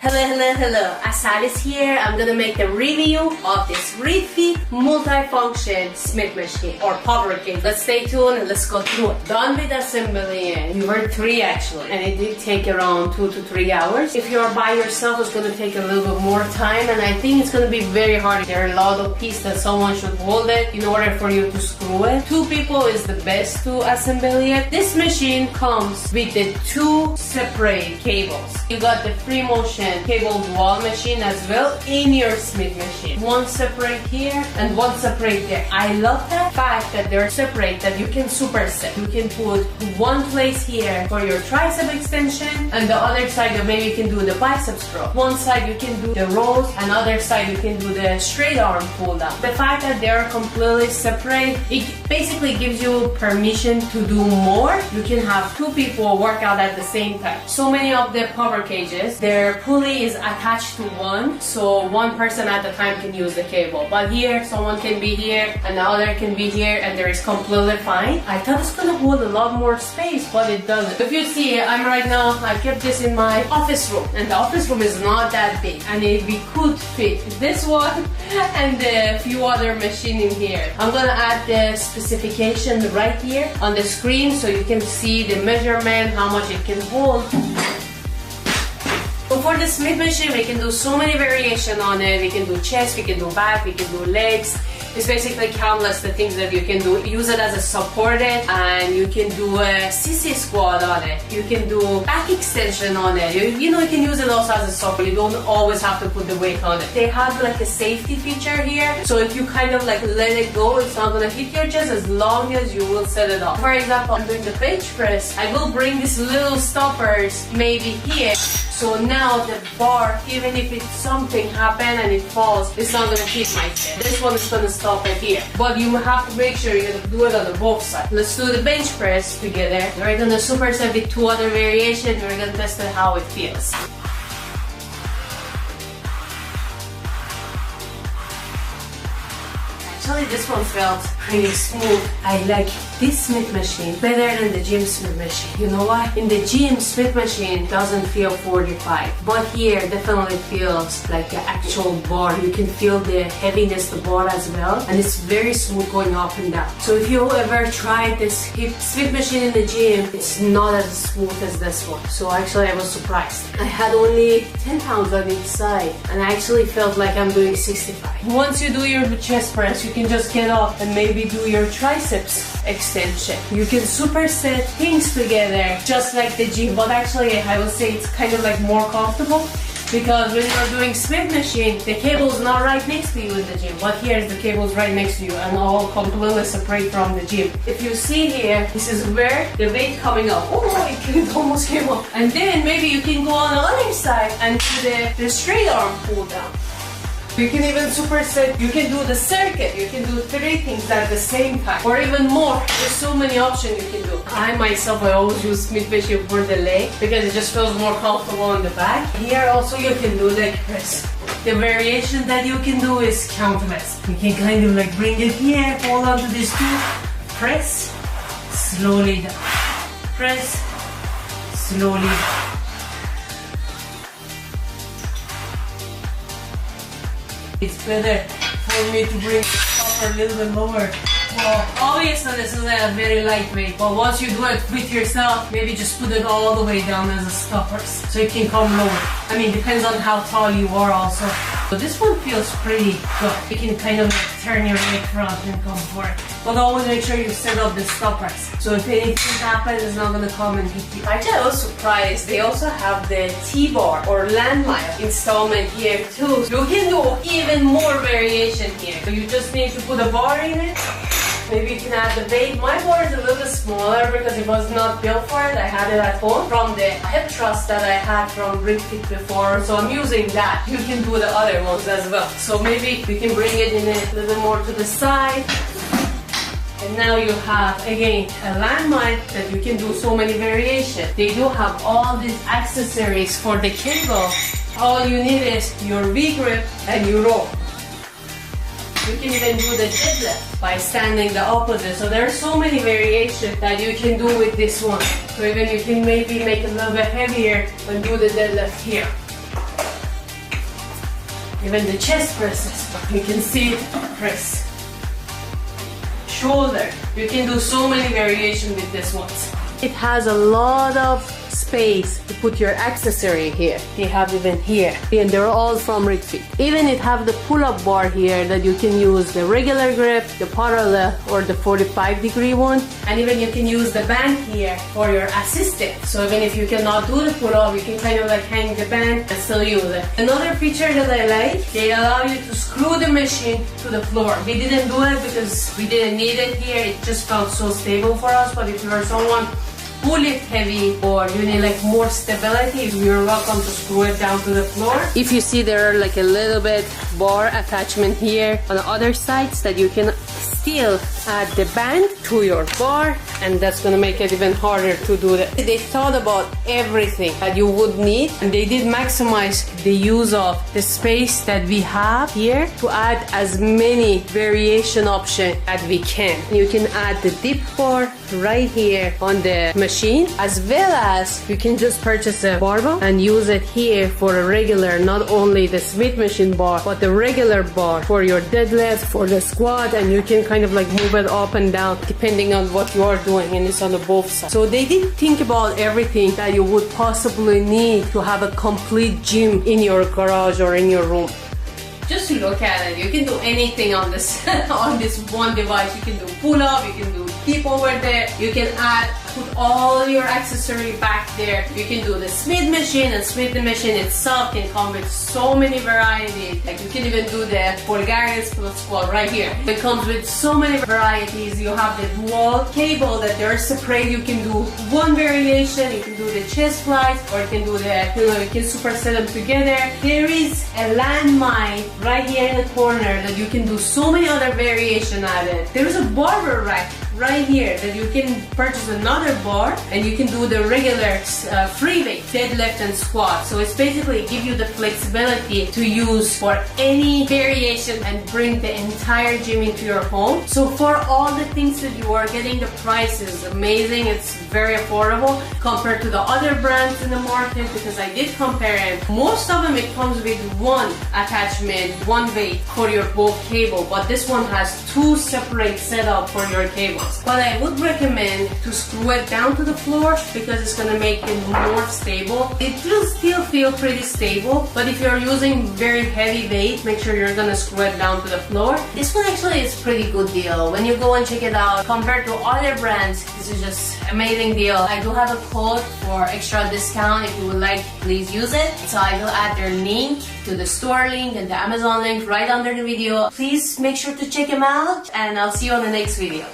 Hello, Asalis here. I'm gonna make the review of this Riffy multifunction Smith machine or power cage. Let's stay tuned and let's go through it. Done with assembly, you were 3 actually, and it did take around 2 to 3 hours. If you're by yourself, it's gonna take a little bit more time, and I think it's gonna be very hard. There are a lot of pieces that someone should hold it in order for you to screw it. 2 people is the best to assemble it. This machine comes with the 2 separate cables. You got the free motion cable wall machine as well in your Smith machine. 1 separate here and 1 separate there. I love that fact that they're separate, that you can superset. You can put 1 place here for your tricep extension, and the other side maybe you can do the bicep stroke. 1 side you can do the rows, and other side you can do the straight arm pull down. The fact that they're completely separate, it basically gives you permission to do more. You can have 2 people work out at the same time. So many of the power cages, their pulley is attached to 1, so 1 person at a time can use the cable. But here, someone can be here and the other can be here, and there is completely fine. I thought it's gonna hold a lot more space, but it doesn't. If you see, I'm right now, I kept this in my office room, and the office room is not that big, and we could fit this one and a few other machines in here. I'm gonna add the specification right here on the screen so you can see the measurement, how much it can hold. So for the Smith machine, we can do so many variations on it. We can do chest, we can do back, we can do legs. It's basically countless the things that you can do. Use it as a supported, and you can do a CC squat on it. You can do back extension on it. You know, you can use it also as a support. You don't always have to put the weight on it. They have like a safety feature here, so if you kind of like let it go, it's not gonna hit your chest as long as you will set it up. For example, I'm doing the bench press. I will bring these little stoppers maybe here. So now the bar, even if it's something happen and it falls, it's not gonna hit my chest. This one is gonna stop it here. But you have to make sure you do it on the both sides. Let's do the bench press together. We're gonna superset with 2 other variations. We're gonna test it how it feels. Actually, this one felt pretty smooth. I like this Smith machine better than the gym Smith machine. You know why? In the gym, Smith machine doesn't feel 45, but here definitely feels like the actual bar. You can feel the heaviness of the bar as well, and it's very smooth going up and down. So if you ever tried this Smith machine in the gym, it's not as smooth as this one. So actually, I was surprised. I had only 10 pounds on each side, and I actually felt like I'm doing 65. Once you do your chest press, you can just get up and maybe do your triceps extension. You can superset things together just like the gym, but actually I would say it's kind of like more comfortable, because when you're doing Smith machine, the cable is not right next to you in the gym, but here the cable is right next to you and all completely separate from the gym. If you see here, this is where the weight coming up. Oh, it almost came up. And then maybe you can go on the other side and do the straight arm pull down. You can even superset, you can do the circuit, you can do 3 things at the same time, or even more. There's so many options you can do. I myself, I always use Smith machine for the leg because it just feels more comfortable on the back. Here also you can do leg press. The variation that you can do is countless. You can kind of like bring it here, hold on to these 2, press, slowly down, press, slowly down. It's better for me to bring the stopper a little bit lower. Well, obviously this is a very lightweight, but once you do it with yourself, maybe just put it all the way down as a stoppers, so it can come lower. I mean, depends on how tall you are also. So this one feels pretty good. You can kind of like turn your leg front and come forward. But always make sure you set up the stoppers, so if anything happens, it's not gonna come and hit you. Actually, I was surprised. They also have the T-bar or landmine installment here too. You can do even more variation here. So you just need to put a bar in it. Maybe you can add the weight. My bar is a little bit smaller because it was not built for it. I had it at home from the hip thrust that I had from Riffy before, so I'm using that. You can do the other ones as well. So maybe you can bring it in a little bit more to the side. And now you have, again, a landmine that you can do so many variations. They do have all these accessories for the cable. All you need is your V-grip and your rope. You can even do the deadlift by standing the opposite. So there are so many variations that you can do with this one. So even you can maybe make it a little bit heavier and do the deadlift here. even the chest presses. You can see press. Shoulder. You can do so many variations with this one. It has a lot of space to put your accessory here. They have even here, and they're all from Ritfit. Even it have the pull-up bar here that you can use the regular grip, the parallel, or the 45-degree one, and even you can use the band here for your assistant. So even if you cannot do the pull-up, you can kind of like hang the band and still use it. Another feature that I like, they allow you to screw the machine to the floor. We didn't do it because we didn't need it here. It just felt so stable for us. But if you are someone who lift heavy or you need like more stability, you're welcome to screw it down to the floor. If you see, there are like a little bit bar attachment here on the other sides that you can still add the band to your bar, and that's gonna make it even harder to do that. They thought about everything that you would need, and they did maximize the use of the space that we have here to add as many variation options as we can. You can add the dip bar right here on the machine, as well as you can just purchase a barbell and use it here for a regular, not only the Smith machine bar, but the regular bar for your deadlift, for the squat, and you can kind of like move it up and down depending on what you are doing, and it's on the both sides. So they did think about everything that you would possibly need to have a complete gym in your garage or in your room. Just look at it. You can do anything on this on this one device. You can do pull-up, you can do dip over there, you can put all your accessory back there. You can do the Smith machine, and Smith machine itself can come with so many varieties. Like you can even do the Bulgarian split squat right here. It comes with so many varieties. You have the dual cable that they're separate. You can do one variation, you can do the chest flies, or you can do the, you can superset them together. There is a landmine right here in the corner that you can do so many other variation at it. There is a barbell rack right here that you can purchase another bar, and you can do the regular free weight, deadlift and squat. So it's basically give you the flexibility to use for any variation and bring the entire gym into your home. So for all the things that you are getting, the price is amazing. It's very affordable compared to the other brands in the market, because I did compare it. Most of them, it comes with one attachment, one weight for your both cable, but this one has two separate setup for your cables. But I would recommend to screw it down to the floor because it's gonna make it more stable. It will still feel pretty stable, but if you're using very heavy weight, make sure you're gonna screw it down to the floor. This one actually is pretty good deal. When you go and check it out, compared to other brands, this is just amazing deal. I do have a code for extra discount. If you would like, please use it. So I will add their link to the store link and the Amazon link right under the video. Please make sure to check them out, and I'll see you on the next video.